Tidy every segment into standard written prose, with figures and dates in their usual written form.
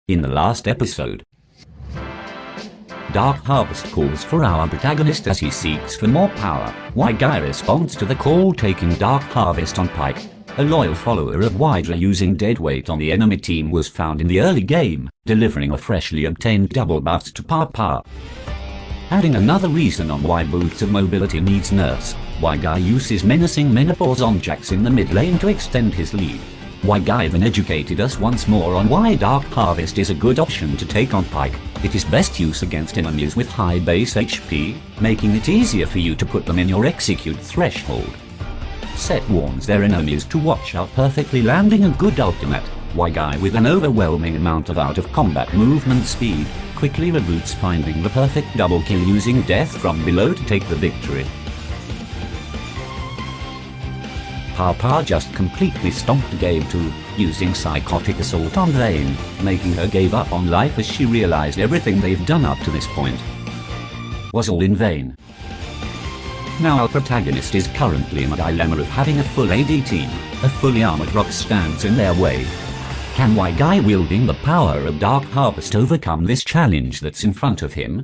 In the last episode, Dark Harvest calls for our protagonist as he seeks for more power. WhyGuy responds to the call, taking Dark Harvest on Pyke. A loyal follower of WhyGuy using deadweight on the enemy team was found in the early game, delivering a freshly obtained double buff to Papa. Adding another reason on why Boots of Mobility needs nerfs, WhyGuy uses menacing menopause on Jax in the mid lane to extend his lead. WhyGuy then educated us once more on why Dark Harvest is a good option to take on Pyke. It is best use against enemies with high base HP, making it easier for you to put them in your execute threshold. Set warns their enemies to watch out, perfectly landing a good ultimate. WhyGuy, with an overwhelming amount of out-of-combat movement speed, quickly reboots, finding the perfect double kill using death from below to take the victory. Papa just completely stomped game 2, using Psychotic Assault on Vayne, making her give up on life as she realized everything they've done up to this point was all in vain. Now our protagonist is currently in a dilemma of having a full AD team. A fully armored rock stands in their way. Can WhyGuy, wielding the power of Dark Harvest, overcome this challenge that's in front of him?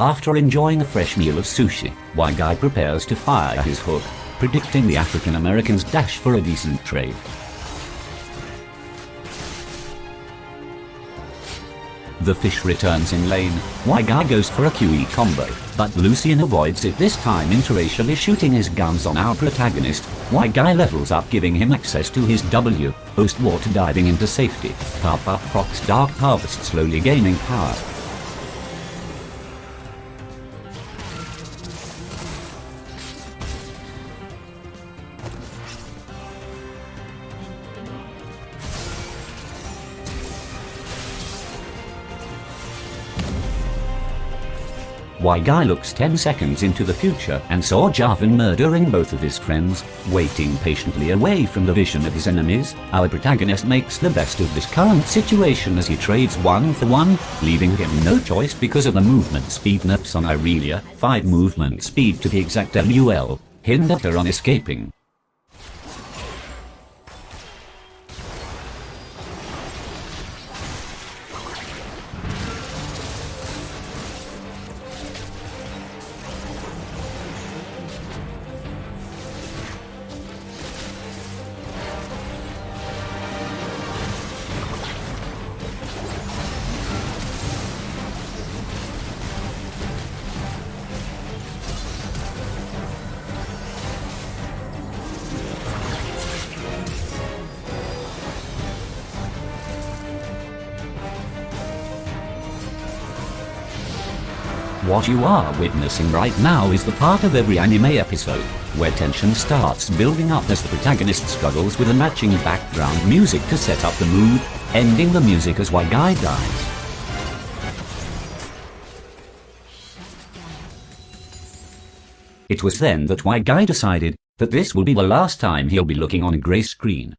After enjoying a fresh meal of sushi, WhyGuy prepares to fire his hook, predicting the African American's dash for a decent trade. The fish returns in lane. WhyGuy goes for a QE combo, but Lucian avoids it, this time interracially shooting his guns on our protagonist. WhyGuy levels up, giving him access to his W, post-water diving into safety. Papa procs Dark Harvest, slowly gaining power. WhyGuy looks 10 seconds into the future and saw Javan murdering both of his friends. Waiting patiently away from the vision of his enemies, our protagonist makes the best of this current situation as he trades 1 for 1, leaving him no choice because of the movement speed nerfs on Irelia. 5 movement speed to be exact. LUL hindered her on escaping. What you are witnessing right now is the part of every anime episode where tension starts building up as the protagonist struggles with a matching background music to set up the mood, ending the music as WhyGuy dies. It was then that WhyGuy decided that this will be the last time he'll be looking on a grey screen.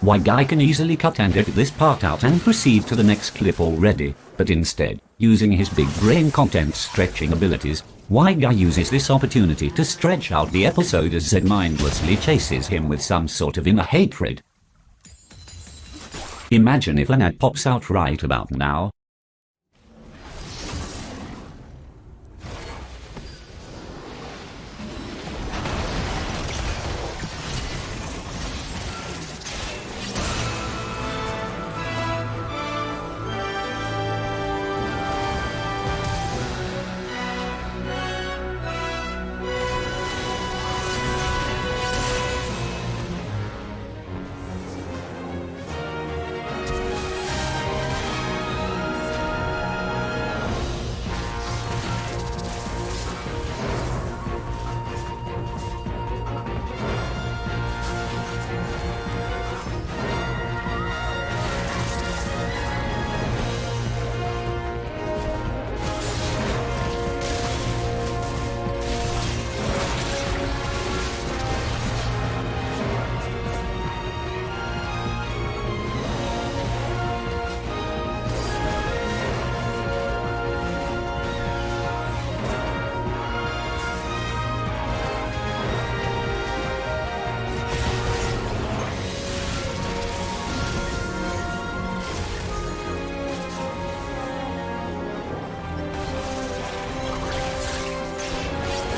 WhyGuy can easily cut and edit this part out and proceed to the next clip already, but instead, using his big brain content stretching abilities, WhyGuy uses this opportunity to stretch out the episode as Zed mindlessly chases him with some sort of inner hatred. Imagine if an ad pops out right about now.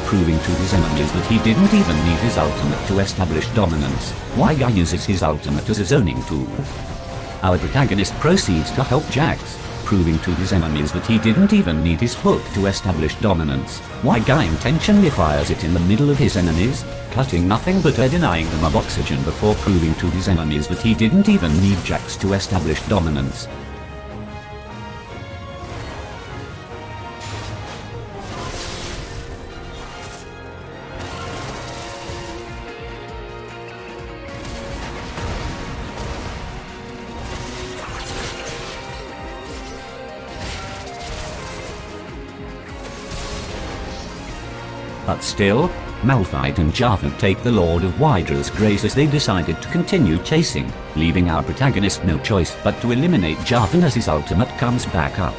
Proving to his enemies that he didn't even need his ultimate to establish dominance, WhyGuy uses his ultimate as a zoning tool. Our protagonist proceeds to help Jax, proving to his enemies that he didn't even need his hook to establish dominance. WhyGuy intentionally fires it in the middle of his enemies, cutting nothing but air, denying them of oxygen before proving to his enemies that he didn't even need Jax to establish dominance. But still, Malphite and Javan take the Lord of Hydra's grace as they decided to continue chasing, leaving our protagonist no choice but to eliminate Javan as his ultimate comes back up.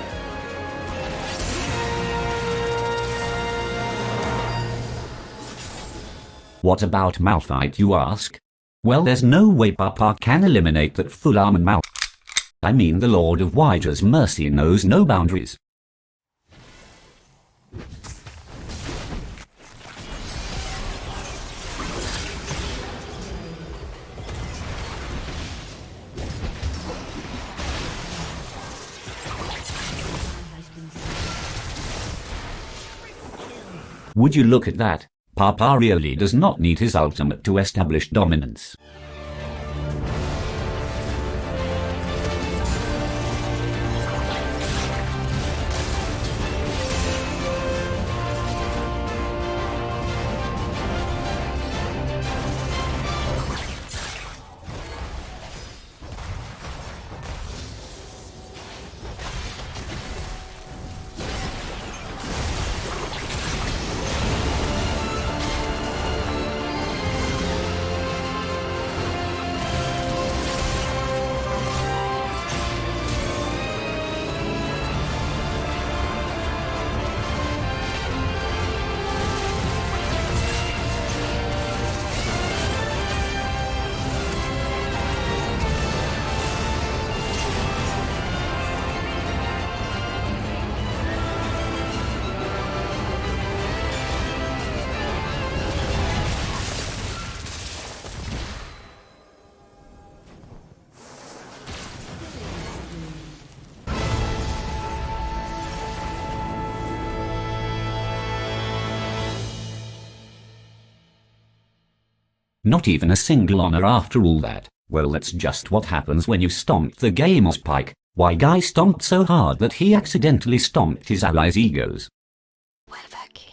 What about Malphite, you ask? Well, there's no way Papa can eliminate that full armor Malphite. I mean, the Lord of Hydra's mercy knows no boundaries. Would you look at that? Papa really does not need his ultimate to establish dominance. Not even a single honor after all that. Well, that's just what happens when you stomp the gamer's Pyke. WhyGuy stomped so hard that he accidentally stomped his allies' egos. WhyGuy.